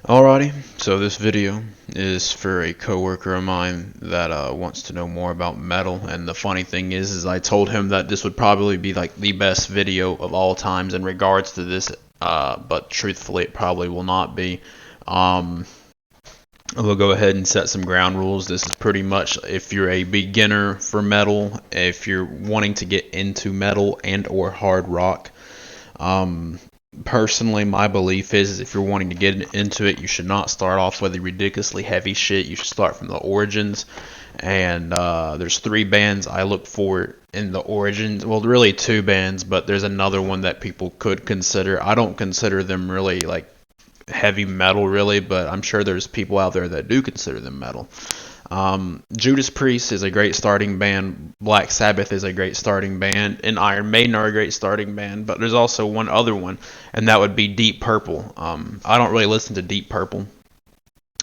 Alrighty, so this video is for a coworker of mine that wants to know more about metal. And the funny thing is I told him that this would probably be like the best video of all times in regards to this, but truthfully, it probably will not be. Um, we'll go ahead and set some ground rules. This is pretty much if you're a beginner for metal, if you're wanting to get into metal and or hard rock. Um, Personally, my belief is if you're wanting to get into it, you should not start off with the ridiculously heavy shit. You should start from the origins. And there's three bands I look for in the origins. Well, really two bands, but there's another one that people could consider. I don't consider them really like heavy metal, really, but I'm sure there's people out there that do consider them metal. Judas Priest is a great starting band. Black Sabbath is a great starting band, and Iron Maiden are a great starting band. But there's also one other one, and that would be Deep Purple. I don't really listen to Deep Purple.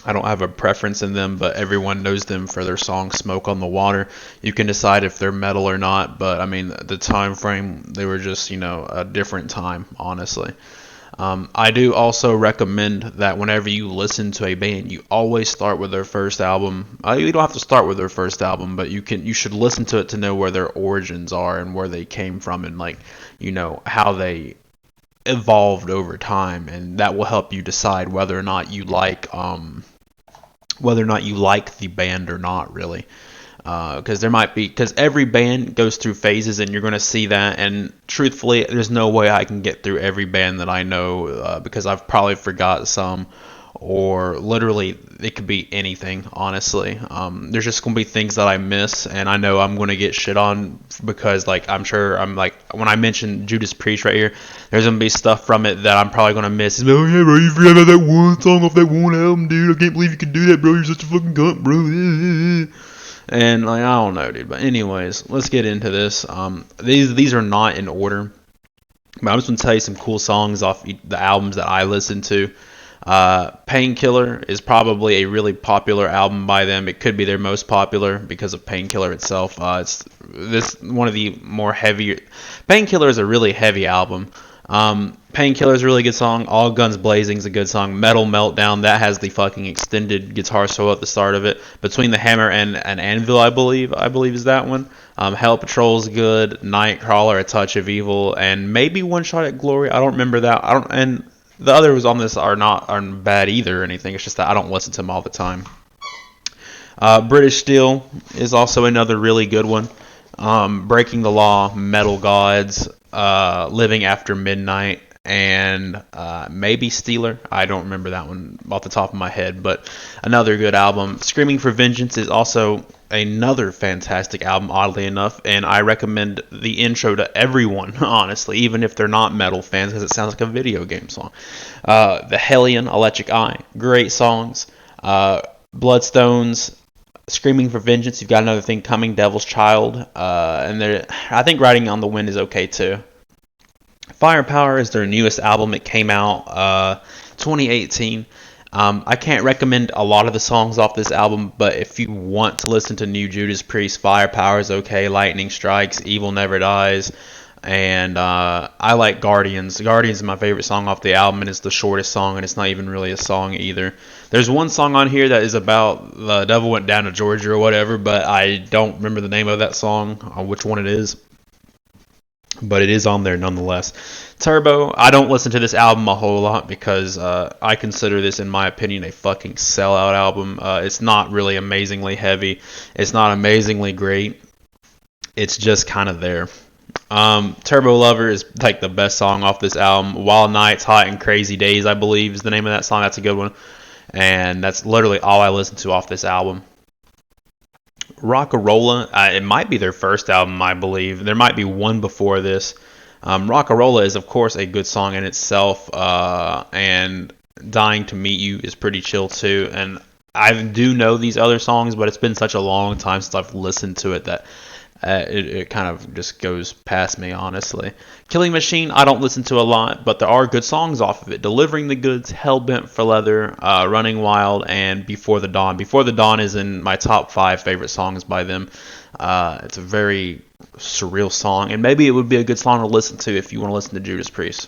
I don't have a preference in them, but everyone knows them for their song "Smoke on the Water." You can decide if they're metal or not, but I mean, the time frame, they were just a different time, honestly. I do also recommend that whenever you listen to a band, you always start with their first album. You don't have to start with their first album, but you should listen to it to know where their origins are and where they came from, and how they evolved over time, and that will help you decide whether or not you like the band or not, really. Because every band goes through phases, and you're going to see that. And truthfully, there's no way I can get through every band that I know, because I've probably forgot some, or literally it could be anything. Honestly, there's just going to be things that I miss, and I know I'm going to get shit on because, like, I'm sure when I mention Judas Priest right here, there's going to be stuff from it that I'm probably going to miss. It's like, oh yeah, bro, you forgot about that one song off that one album, dude. I can't believe you could do that, bro. You're such a fucking cunt, bro. And like, I don't know, dude. But anyways, let's get into this. These are not in order, but I'm just gonna tell you some cool songs off the albums that I listen to. Painkiller is probably a really popular album by them. It could be their most popular because of Painkiller itself. It's this one of the more heavier. Painkiller is a really heavy album. Painkiller is a really good song. All Guns Blazing is a good song. Metal Meltdown, that has the fucking extended guitar solo at the start of it. Between the Hammer and an Anvil, I believe is that one. Hell Patrol's good. Nightcrawler, A Touch of Evil, and maybe One Shot at Glory. I don't remember that. I don't, and the others on this aren't bad either or anything. It's just that I don't listen to them all the time. British Steel is also another really good one. Breaking the Law, Metal Gods, Living After Midnight, and maybe Steeler. I don't remember that one off the top of my head, but another good album. Screaming for Vengeance is also another fantastic album, oddly enough, and I recommend the intro to everyone, honestly, even if they're not metal fans, because it sounds like a video game song. The Hellion, Electric Eye, great songs. Bloodstones, Screaming for Vengeance, you've got another thing coming, Devil's Child, and I think Riding on the Wind is okay too. Firepower is their newest album. It came out 2018. I can't recommend a lot of the songs off this album, but if you want to listen to new Judas Priest, Firepower is okay. Lightning Strikes, Evil Never Dies, and I like Guardians. Guardians is my favorite song off the album, and it's the shortest song, and it's not even really a song either. There's one song on here that is about the devil went down to Georgia or whatever, but I don't remember the name of that song, which one it is. But it is on there nonetheless. Turbo, I don't listen to this album a whole lot because I consider this, in my opinion, a fucking sellout album. It's not really amazingly heavy. It's not amazingly great. It's just kind of there. Turbo Lover is like the best song off this album. Wild Nights, Hot and Crazy Days, I believe, is the name of that song. That's a good one. And that's literally all I listen to off this album. Rockarola, it might be their first album, I believe. There might be one before this. Rockarola is, of course, a good song in itself, and Dying to Meet You is pretty chill too. And I do know these other songs, but it's been such a long time since I've listened to it that it kind of just goes past me, honestly. Killing Machine, I don't listen to a lot, but there are good songs off of it. Delivering the Goods, Hellbent for Leather, Running Wild, and Before the Dawn. Before the Dawn is in my top 5 favorite songs by them. It's a very surreal song, and maybe it would be a good song to listen to if you want to listen to Judas Priest.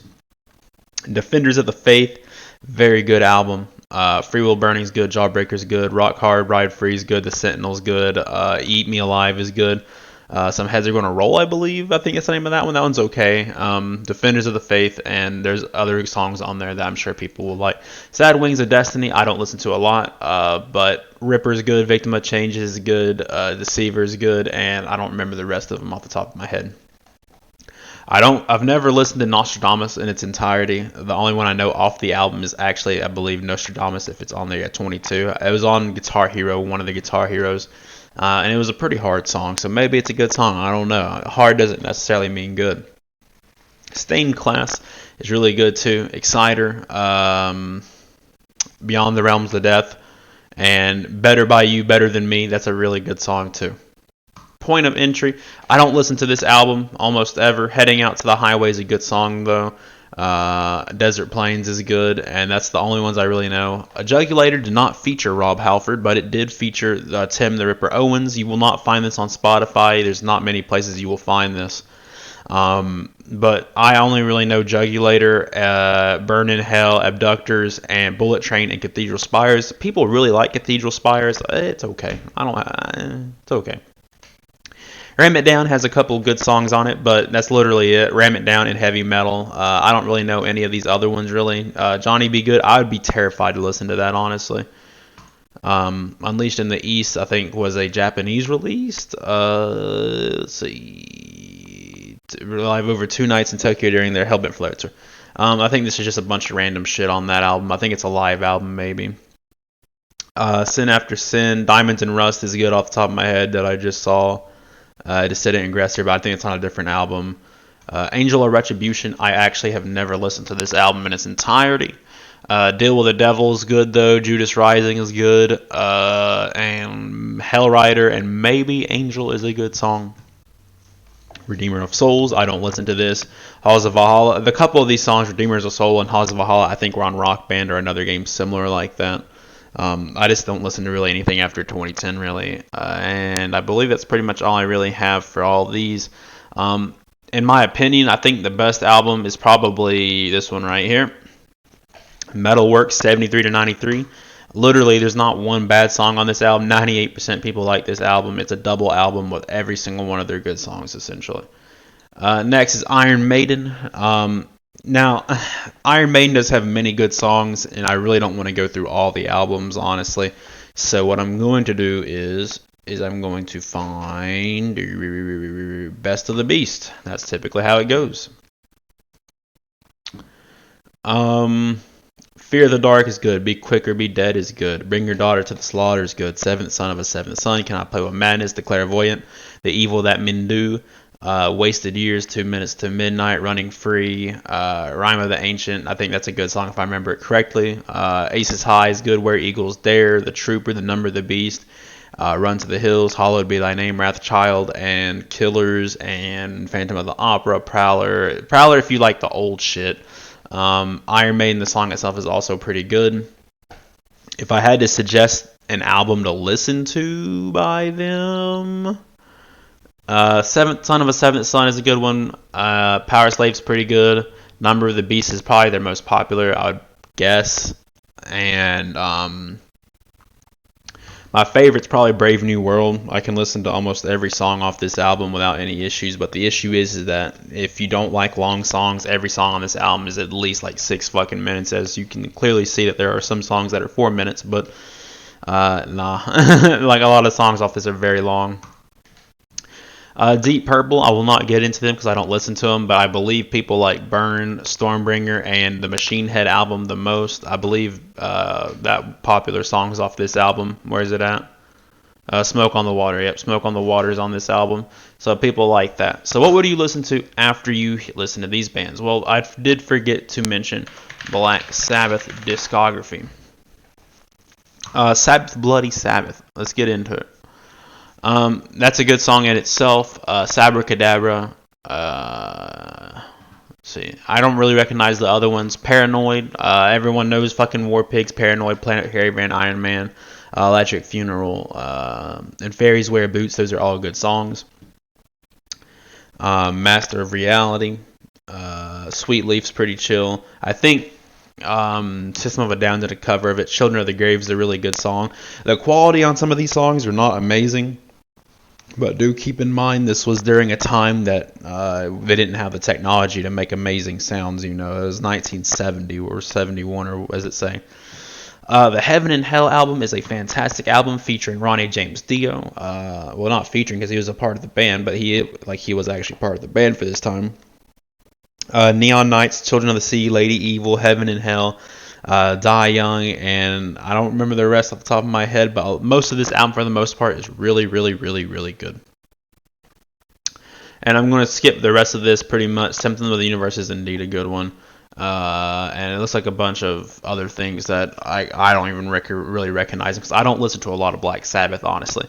Defenders of the Faith Very good album. Free Will Burning's good. Jawbreaker's good. Rock Hard, Ride Free's good. The Sentinel's good. Eat Me Alive is good. Some Heads Are Gonna Roll, I believe. I think it's the name of that one. That one's okay. Defenders of the Faith, and there's other songs on there that I'm sure people will like. Sad Wings of Destiny, I don't listen to a lot, but Ripper's good. Victim of Change is good. Deceiver's good, and I don't remember the rest of them off the top of my head. I've never listened to Nostradamus in its entirety. The only one I know off the album is actually, I believe, Nostradamus, if it's on there at 22. It was on Guitar Hero, one of the Guitar Heroes, and it was a pretty hard song, so maybe it's a good song. I don't know. Hard doesn't necessarily mean good. Stained Class is really good too. Exciter, Beyond the Realms of Death, and Better by You, Better Than Me. That's a really good song too. Point of Entry. I don't listen to this album almost ever. Heading Out to the Highway is a good song though. Desert Plains is good, and that's the only ones I really know. A Jugulator did not feature Rob Halford, but it did feature Tim the Ripper Owens. You will not find this on Spotify. There's not many places you will find this. But I only really know Jugulator, Burn in Hell, Abductors, and Bullet Train and Cathedral Spires. People really like Cathedral Spires. It's okay. It's okay. Ram It Down has a couple good songs on it, but that's literally it. Ram It Down and Heavy Metal. I don't really know any of these other ones, really. Johnny Be Good, I would be terrified to listen to that, honestly. Unleashed in the East, I think, was a Japanese release. Let's see. Live over 2 nights in Tokyo during their Hellbent Flare tour. I think this is just a bunch of random shit on that album. I think it's a live album, maybe. Sin After Sin, Diamonds and Rust is good off the top of my head that I just saw. Descendant and Aggressor, but I think it's on a different album. Angel of Retribution, I actually have never listened to this album in its entirety. Deal with the Devil is good though. Judas Rising is good. And Hellrider and maybe Angel is a good song. Redeemer of Souls, I don't listen to this. Halls of Valhalla, the couple of these songs, Redeemers of Soul and Halls of Valhalla, I think were on Rock Band or another game similar like that. I just don't listen to really anything after 2010, really. And I believe that's pretty much all I really have for all these. In my opinion, I think the best album is probably this one right here. Metalworks 73 to 93. Literally, there's not one bad song on this album. 98% people like this album. It's a double album with every single one of their good songs, essentially. Next is Iron Maiden. Now, Iron Maiden does have many good songs, and I really don't want to go through all the albums, honestly. So what I'm going to do is I'm going to find Best of the Beast. That's typically how it goes. Fear of the Dark is good. Be Quick or Be Dead is good. Bring Your Daughter to the Slaughter is good. Seventh Son of a Seventh Son. Cannot Play with Madness. The Clairvoyant. The Evil That Men Do. Wasted Years, 2 Minutes to Midnight, Running Free, Rhyme of the Ancient. I think that's a good song if I remember it correctly. Aces High is good. Where Eagles Dare, The Trooper, The Number of the Beast, Run to the Hills, Hallowed Be Thy Name, Wrathchild, and Killers, and Phantom of the Opera, Prowler. Prowler if you like the old shit. Iron Maiden, the song itself is also pretty good. If I had to suggest an album to listen to by them, Seventh Son of a Seventh Son is a good one. Power Slave's pretty good. Number of the Beast is probably their most popular, I would guess. And my favorite's probably Brave New World. I can listen to almost every song off this album without any issues. But the issue is that if you don't like long songs, every song on this album is at least like 6 fucking minutes. As you can clearly see that there are some songs that are 4 minutes, but nah. Like a lot of songs off this are very long. Deep Purple, I will not get into them because I don't listen to them, but I believe people like Burn, Stormbringer, and the Machine Head album the most. I believe that popular songs off this album. Where is it at? Smoke on the Water. Yep, Smoke on the Water is on this album. So people like that. So what would you listen to after you listen to these bands? Well, I did forget to mention Black Sabbath discography. Sabbath Bloody Sabbath. Let's get into it. That's a good song in itself. Sabracadabra. Let's see. I don't really recognize the other ones. Paranoid. Everyone knows fucking War Pigs, Paranoid, Planet Caravan, Iron Man, Electric Funeral, and Fairies Wear Boots. Those are all good songs. Master of Reality. Sweet Leaf's pretty chill. I think System of a Down did a cover of it. Children of the Grave is a really good song. The quality on some of these songs are not amazing, but do keep in mind this was during a time that they didn't have the technology to make amazing sounds. You know, it was 1970 or 71, or as it say. The Heaven and Hell album is a fantastic album featuring Ronnie James Dio. Well, not featuring because he was a part of the band, but he was actually part of the band for this time. Neon Knights, Children of the Sea, Lady Evil, Heaven and Hell, Die Young, and I don't remember the rest off the top of my head, but most of this album, for the most part, is really, really, really, really good. And I'm going to skip the rest of this pretty much. Something with the Universe is indeed a good one. And it looks like a bunch of other things that I don't even really recognize because I don't listen to a lot of Black Sabbath, honestly.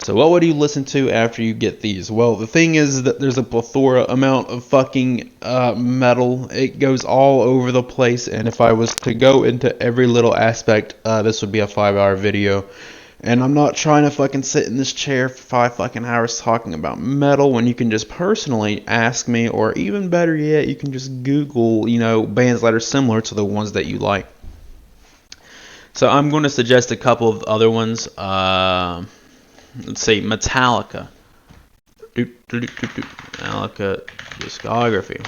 So what would you listen to after you get these? Well, the thing is that there's a plethora amount of fucking metal. It goes all over the place, and if I was to go into every little aspect, this would be a 5-hour video. And I'm not trying to fucking sit in this chair for 5 fucking hours talking about metal when you can just personally ask me, or even better yet, you can just Google, bands that are similar to the ones that you like. So I'm going to suggest a couple of other ones. Let's see, Metallica. Metallica discography.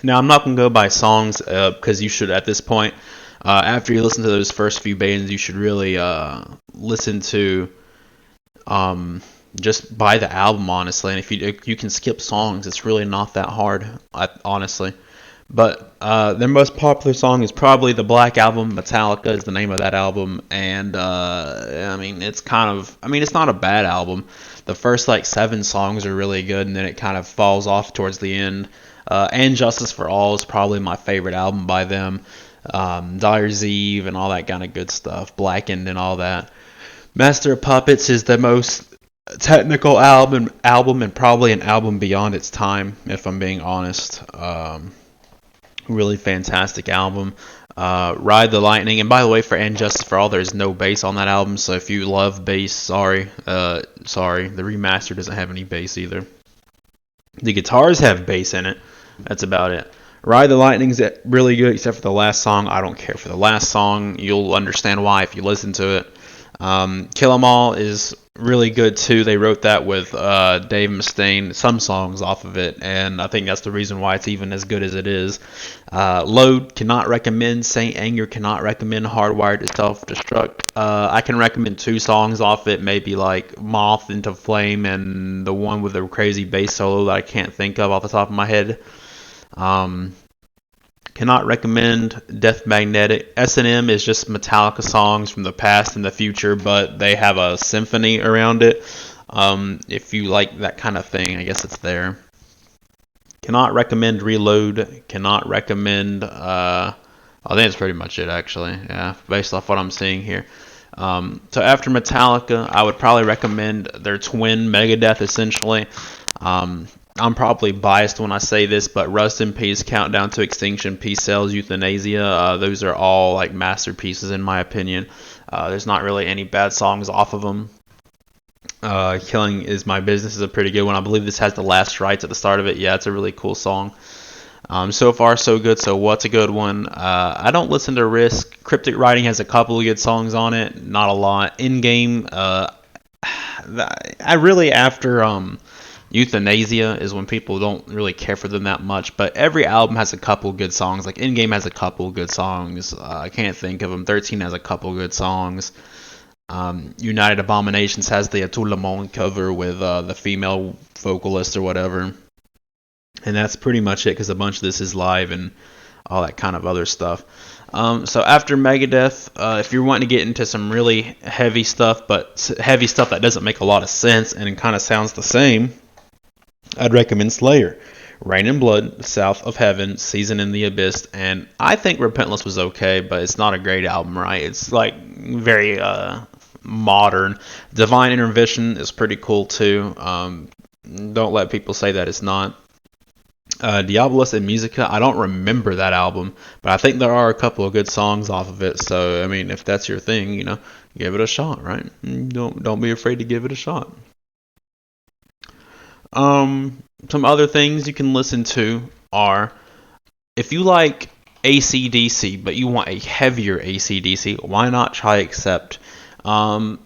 Now, I'm not going to go by songs because you should, at this point, after you listen to those first few bands, you should really listen to just buy the album, honestly. And if you can skip songs, it's really not that hard, honestly. But their most popular song is probably the Black Album. Metallica is the name of that album, and it's not a bad album. The first 7 songs are really good, and then it kind of falls off towards the end. And Justice for All is probably my favorite album by them. Dyer's Eve and all that kind of good stuff. Blackened and all that. Master of Puppets is the most technical album and probably an album beyond its time, if I'm being honest. Really fantastic album. Ride the Lightning, and by the way, for And Justice for All, there's no bass on that album, so if you love bass, sorry. The remaster doesn't have any bass either. The guitars have bass in it. That's about it. Ride the Lightning's really good, except for the last song. I don't care for the last song. You'll understand why if you listen to it. Kill 'Em All is really good too. They wrote that with Dave Mustaine, some songs off of it, and I think that's the reason why it's even as good as it is. Load, cannot recommend. Saint Anger, cannot recommend. Hardwired to Self-Destruct. I can recommend 2 songs off it, maybe like Moth into Flame and the one with the crazy bass solo that I can't think of off the top of my head. Cannot recommend Death Magnetic. S&M is just Metallica songs from the past and the future, but they have a symphony around it. If you like that kind of thing, I guess it's there. Cannot recommend Reload. Cannot recommend... I think that's pretty much it, actually. Yeah, based off what I'm seeing here. So after Metallica, I would probably recommend their twin, Megadeth, essentially. I'm probably biased when I say this, but Rust in Peace, Countdown to Extinction, Peace Cells, Euthanasia, those are all masterpieces in my opinion. There's not really any bad songs off of them. Killing Is My Business is a pretty good one. I believe this has The Last Rites at the start of it. Yeah, it's a really cool song. So far, so good. So what's a good one? I don't listen to Risk. Cryptic Writing has a couple of good songs on it. Not a lot. In Game, I really, after... Euthanasia is when people don't really care for them that much, but every album has a couple good songs. Like In Game has a couple good songs. I can't think of them. 13 has a couple good songs. United Abominations has the A Tout le Monde cover with the female vocalist or whatever. And that's pretty much it, because a bunch of this is live and all that kind of other stuff. So after Megadeth, if you're wanting to get into some really heavy stuff, but heavy stuff that doesn't make a lot of sense and it kind of sounds the same, I'd recommend Slayer. Rain and Blood, South of Heaven, Season in the Abyss, and I think Repentless was okay, but it's not a great album, right? It's very modern. Divine Intervention is pretty cool too. Don't let people say that it's not. Diabolus and Musica, I don't remember that album, but I think there are a couple of good songs off of it. So I mean, if that's your thing, give it a shot, right? Don't be afraid to give it a shot. Some other things you can listen to are, if you like AC/DC, but you want a heavier AC/DC, why not try Accept?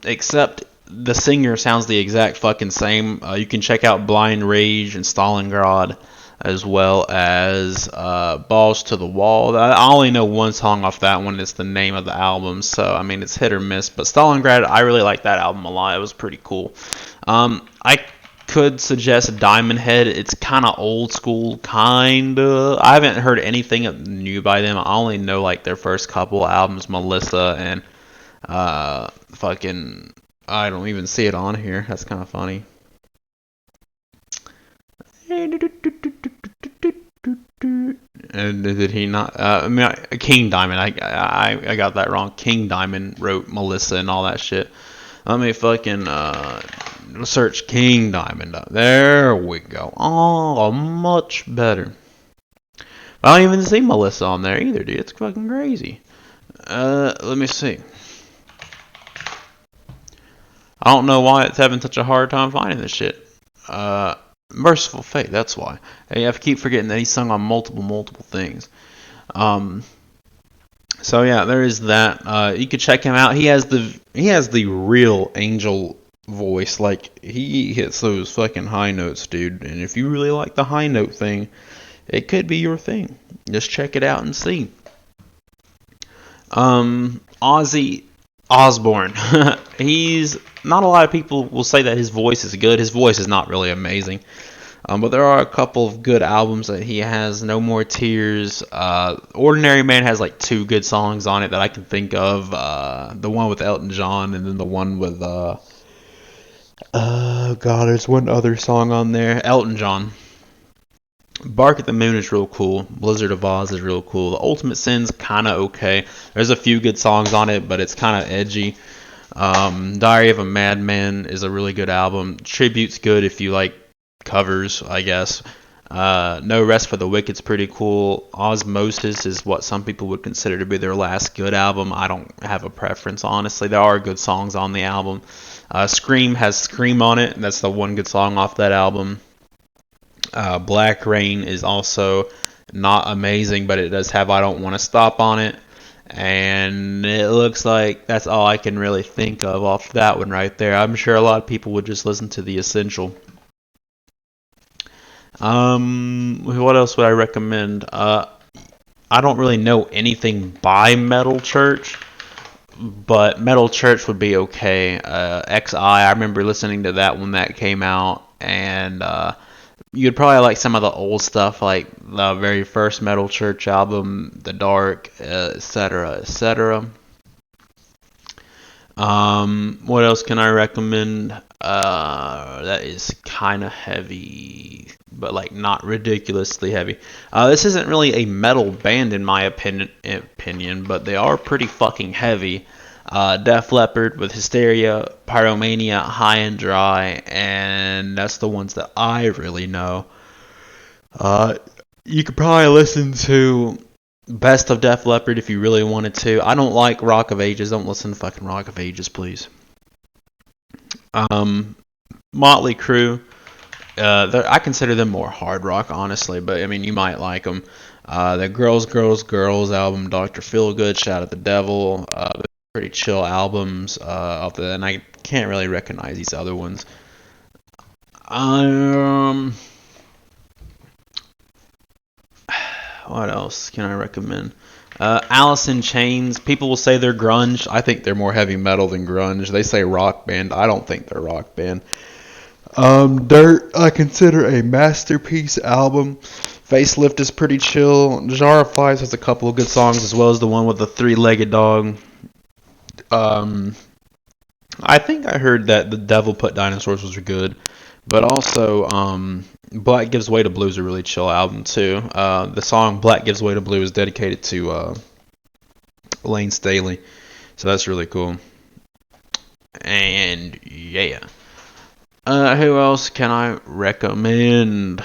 Except the singer sounds the exact fucking same. You can check out Blind Rage and Stalingrad, as well as Balls to the Wall. I only know one song off that one. It's the name of the album, so I mean it's hit or miss. But Stalingrad, I really like that album a lot. It was pretty cool. I could suggest Diamond Head. It's kind of old school, kinda. I haven't heard anything new by them. I only know like their first couple albums, Melissa and fucking. I don't even see it on here. That's kind of funny. And did he not? I mean, King Diamond. I got that wrong. King Diamond wrote Melissa and all that shit. Let me fucking search King Diamond up. There we go. Oh, much better. I don't even see Melissa on there either, dude. It's fucking crazy. Let me see. I don't know why it's having such a hard time finding this shit. Merciful Fate, that's why. I keep forgetting that he sung on multiple things. So yeah, there is that. You could check him out. He has the real angel voice. Like he hits those fucking high notes, dude. And if you really like the high note thing, it could be your thing. Just check it out and see. Ozzy Osbourne. He's not a lot of people will say that his voice is good. His voice is not really amazing. But there are a couple of good albums that he has. No More Tears. Ordinary Man has like 2 good songs on it that I can think of. The one with Elton John, and then the one with there's one other song on there. Elton John. Bark at the Moon is real cool. Blizzard of Oz is real cool. The Ultimate Sin's kind of okay. There's a few good songs on it, but it's kind of edgy. Diary of a Madman is a really good album. Tribute's good if you like covers, I guess. No Rest for the Wicked's pretty cool. Osmosis is what some people would consider to be their last good album. I don't have a preference, honestly. There are good songs on the album. Scream has Scream on it, and that's the one good song off that album. Black Rain is also not amazing, but it does have I Don't Want to Stop on it. And it looks like that's all I can really think of off that one right there. I'm sure a lot of people would just listen to the Essential. What else would I recommend? I don't really know anything by Metal Church, but Metal Church would be okay. XI, I remember listening to that when that came out, and you'd probably like some of the old stuff, like the very first Metal Church album, The Dark, etc., etc. What else can I recommend? That is kind of heavy, but like not ridiculously heavy. This isn't really a metal band in my opinion, but they are pretty fucking heavy. Def Leppard with Hysteria, Pyromania, High and Dry, and that's the ones that I really know. You could probably listen to Best of Def Leppard if you really wanted to. I don't like Rock of Ages. Don't listen to fucking Rock of Ages, please. Motley Crue. I consider them more hard rock, honestly, but I mean, you might like them. The Girls album, Dr. Feelgood, Shout at the Devil. Pretty chill albums. And I can't really recognize these other ones. What else can I recommend? Alice in Chains. People will say they're grunge. I think they're more heavy metal than grunge. They say rock band. I don't think they're rock band. Dirt, I consider a masterpiece album. Facelift is pretty chill. Jar of Flies has a couple of good songs, as well as the one with the 3-legged dog. I think I heard that The Devil Put Dinosaurs was good. But also, Black Gives Way to Blue is a really chill album, too. The song Black Gives Way to Blue is dedicated to Lane Staley. So that's really cool. And, yeah. Who else can I recommend?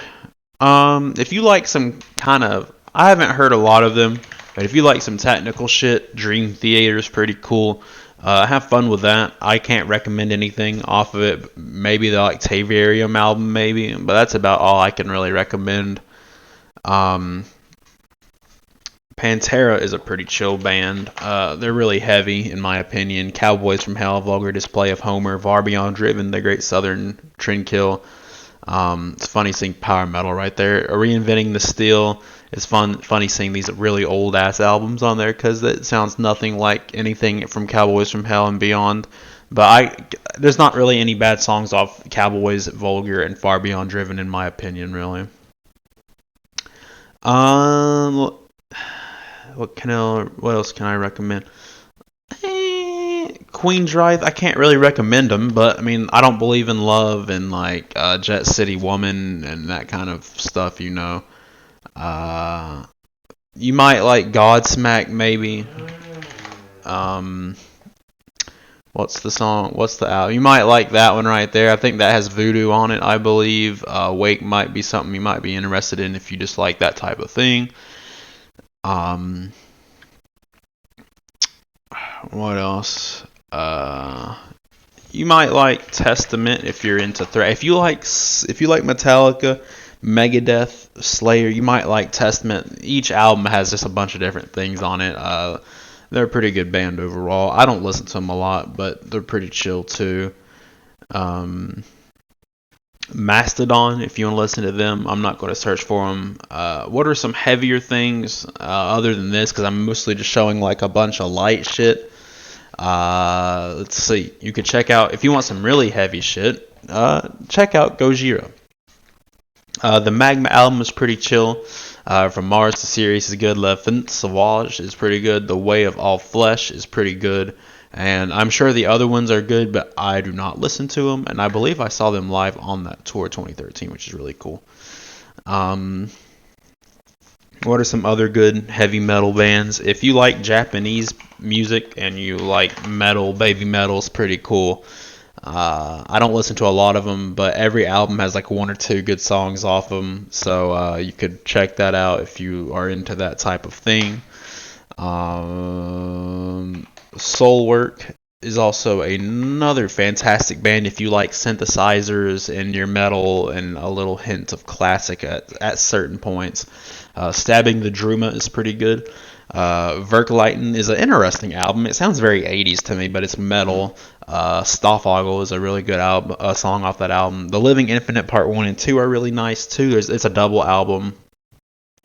If you like some kind of... I haven't heard a lot of them, but if you like some technical shit, Dream Theater is pretty cool. Have fun with that. I can't recommend anything off of it. Maybe the Octavarium album, maybe, but that's about all I can really recommend. Pantera is a pretty chill band. They're really heavy, in my opinion. Cowboys from Hell, Vulgar Display of Homer, Far Beyond Driven, The Great Southern Trendkill. It's funny seeing power metal right there. Reinventing the Steel. It's funny seeing these really old ass albums on there because it sounds nothing like anything from Cowboys from Hell and Beyond. But there's not really any bad songs off Cowboys, Vulgar, and Far Beyond Driven in my opinion, really. Um, what else can I recommend? Queen Drive, I can't really recommend them, but I mean, I don't believe in love and like Jet City Woman and that kind of stuff, you know. Uh, you might like Godsmack, maybe. Um, what's the song? What's the album? You might like that one right there. I think that has Voodoo on it, I believe. Wake might be something you might be interested in if you just like that type of thing. Um, what else? You might like Testament if you're into thrash. If you like Metallica, Megadeth, Slayer, you might like Testament. Each album has just a bunch of different things on it. They're a pretty good band overall. I don't listen to them a lot, but they're pretty chill too. Um, Mastodon, if you want to listen to them, I'm not going to search for them. What are some heavier things other than this? Because I'm mostly just showing like a bunch of light shit. Let's see. You could check out, if you want some really heavy shit, check out Gojira. The Magma album is pretty chill. From Mars to Sirius is good. Le Fin Sauvage is pretty good. The Way of All Flesh is pretty good. And I'm sure the other ones are good, but I do not listen to them. And I believe I saw them live on that tour 2013, which is really cool. What are some other good heavy metal bands? If you like Japanese music and you like metal, baby metal's pretty cool. I don't listen to a lot of them, but every album has like one or two good songs off them, so you could check that out if you are into that type of thing. Soulwork is also another fantastic band if you like synthesizers in your metal and a little hint of classic at certain points. Stabbing the Druma is pretty good. Verkleiten is an interesting album. It sounds very 80s to me, but it's metal. Stoffogel is a really good song off that album. The Living Infinite Part 1 and 2 are really nice too. It's a double album.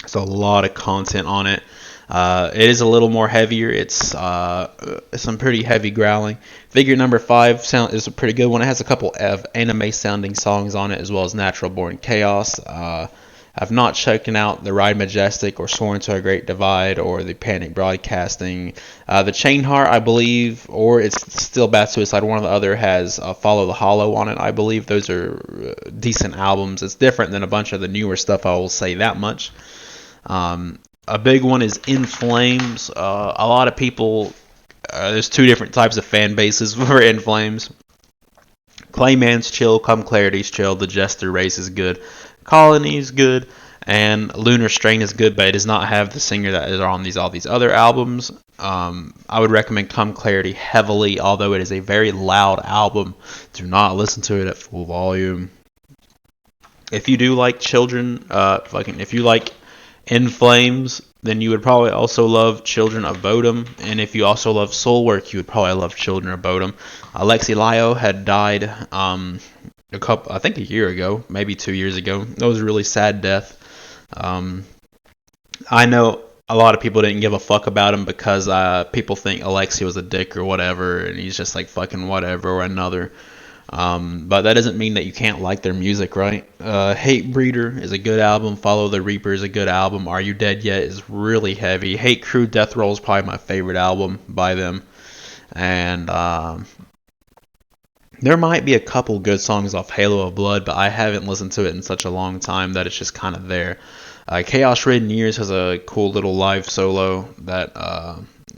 There's a lot of content on it. It is a little more heavier. It's some pretty heavy growling. Figure Number 5 is a pretty good one. It has a couple of anime sounding songs on it as well as Natural Born Chaos. I've not checked out the Ride Majestic or Sworn to a Great Divide or the Panic Broadcasting. The Chain Heart, I believe, or it's still Bad Suicide. One or the other has Follow the Hollow on it. I believe those are decent albums. It's different than a bunch of the newer stuff, I will say that much. A big one is In Flames. A lot of people, there's two different types of fan bases for In Flames. Clayman's chill, Come Clarity's chill, The Jester Race is good, Colony's good, and Lunar Strain is good, but it does not have the singer that is on all these other albums. I would recommend Come Clarity heavily, although it is a very loud album. Do not listen to it at full volume. If you do like Children, if you like In Flames, then you would probably also love Children of Bodom, and if you also love Soulwork, you would probably love Children of Bodom. Alexi Laiho had died I think a year ago, maybe 2 years ago. That was a really sad death. I know a lot of people didn't give a fuck about him because people think Alexi was a dick or whatever, and he's just like fucking whatever or another. But that doesn't mean that you can't like their music, right? Hate Breeder is a good album. Follow the Reaper is a good album. Are You Dead Yet is really heavy. Hate Crew Death Roll is probably my favorite album by them. And there might be a couple good songs off Halo of Blood, but I haven't listened to it in such a long time that it's just kind of there. Chaos Ridden Years has a cool little live solo that,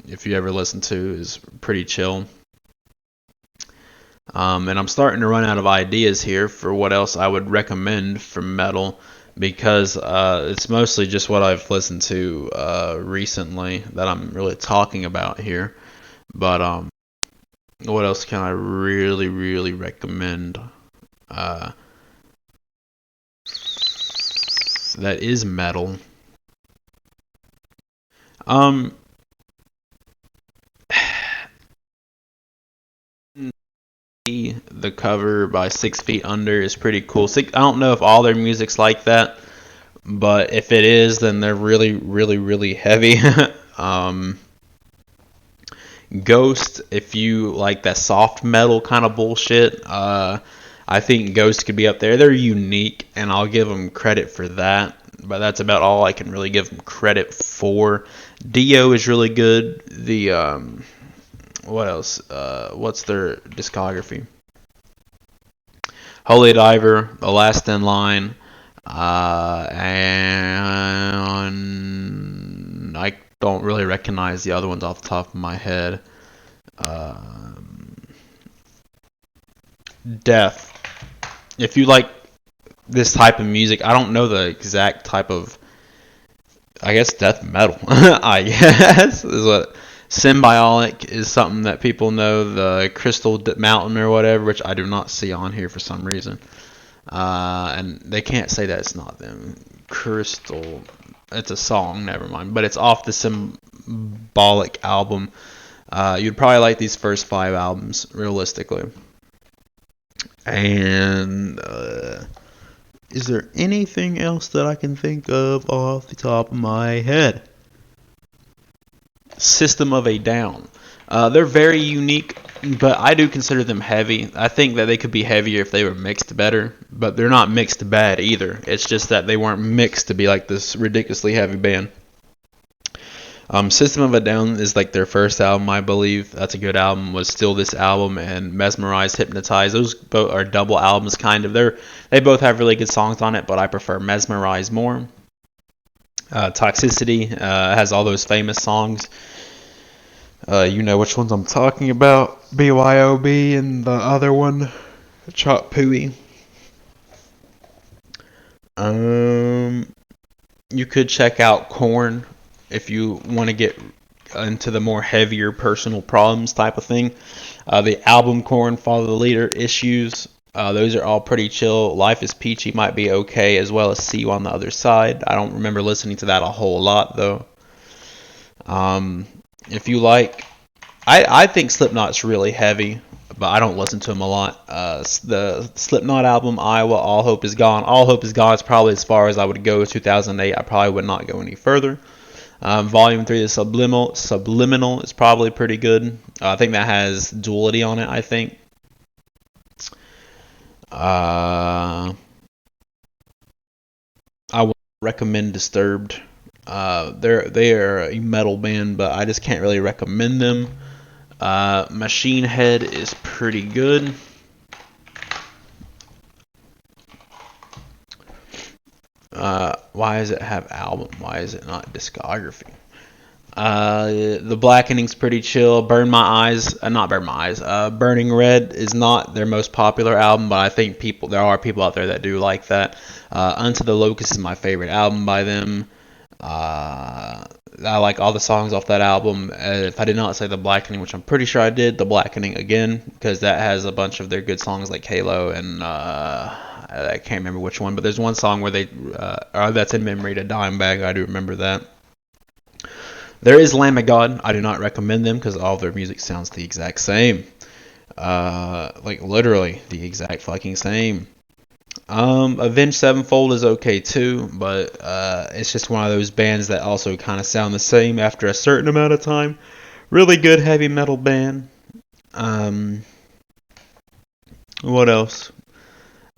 if you ever listen to, is pretty chill. And I'm starting to run out of ideas here for what else I would recommend from metal, because it's mostly just what I've listened to recently that I'm really talking about here. But what else can I really, really recommend that is metal? Um, the cover by 6 Feet Under is pretty cool. I don't know if all their music's like that, but if it is, then they're really, really, really heavy. um, Ghost, if you like that soft metal kind of bullshit, I think Ghost could be up there. They're unique, and I'll give them credit for that. But that's about all I can really give them credit for. Dio is really good. What else? What's their discography? Holy Diver, The Last in Line, and I don't really recognize the other ones off the top of my head. Death. If you like this type of music, I don't know the exact type of, I guess, death metal. I guess is what. Symbiotic is something that people know. The Crystal Mountain or whatever, which I do not see on here for some reason. And they can't say that it's not them. Crystal, it's a song, never mind. But it's off the Symbolic album. You'd probably like these first 5 albums, realistically. And is there anything else that I can think of off the top of my head? System of a Down. They're very unique, but I do consider them heavy. I think that they could be heavier if they were mixed better, but they're not mixed bad either. It's just that they weren't mixed to be like this ridiculously heavy band. System of a Down is like their first album, I believe. That's a good album. Was Still This Album and Mesmerized, Hypnotized. Those both are double albums, kind of. They both have really good songs on it, but I prefer Mesmerized more. Toxicity has all those famous songs. You know which ones I'm talking about. BYOB and the other one, Chop Pooey. You could check out Korn if you want to get into the more heavier personal problems type of thing. The album Korn, Follow the Leader, Issues, those are all pretty chill. Life is Peachy might be okay, as well as See You on the Other Side. I don't remember listening to that a whole lot, though. If you like, I think Slipknot's really heavy, but I don't listen to them a lot. The Slipknot album, Iowa, All Hope Is Gone. All Hope Is Gone is probably as far as I would go. 2008, I probably would not go any further. Volume 3, the Subliminal is probably pretty good. I think that has Duality on it, I think. I would recommend Disturbed. They are a metal band, but I just can't really recommend them. Machine Head is pretty good. Why does it have album? Why is it not discography? The Blackening's pretty chill. Burning Red is not their most popular album, but I think there are people out there that do like that. Unto the Locust is my favorite album by them. I like all the songs off that album. If I did not say The Blackening, which I'm pretty sure I did, The Blackening again, because that has a bunch of their good songs like Halo and I can't remember which one, but there's one song where that's in memory to Dimebag. I do remember that. There is Lamb of God. I do not recommend them because all of their music sounds the exact same. Like literally the exact fucking same. Avenged Sevenfold is okay too, but it's just one of those bands that also kind of sound the same after a certain amount of time. Really good heavy metal band. What else?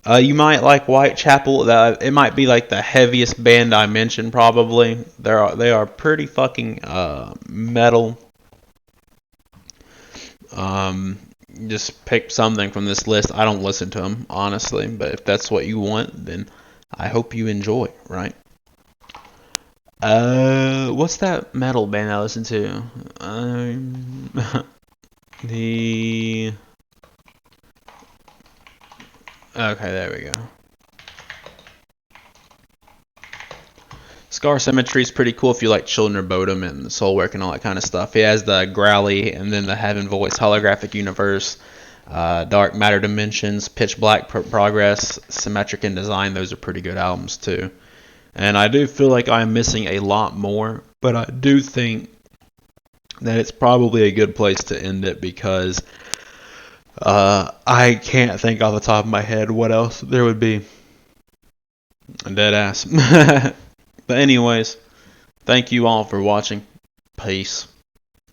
You might like Whitechapel. It might be like the heaviest band I mentioned probably. They are pretty fucking metal. Just pick something from this list. I don't listen to them, honestly, but if that's what you want, then I hope you enjoy, right? What's that metal band I listen to? Okay, there we go. Scar Symmetry is pretty cool if you like Children of Bodom and Soulwork and all that kind of stuff. He has the Growly and then the Heaven Voice Holographic Universe, Dark Matter Dimensions, Pitch Black Progress, Symmetric in Design. Those are pretty good albums too. And I do feel like I'm missing a lot more, but I do think that it's probably a good place to end it because I can't think off the top of my head what else there would be. Dead ass. But anyways, thank you all for watching. Peace.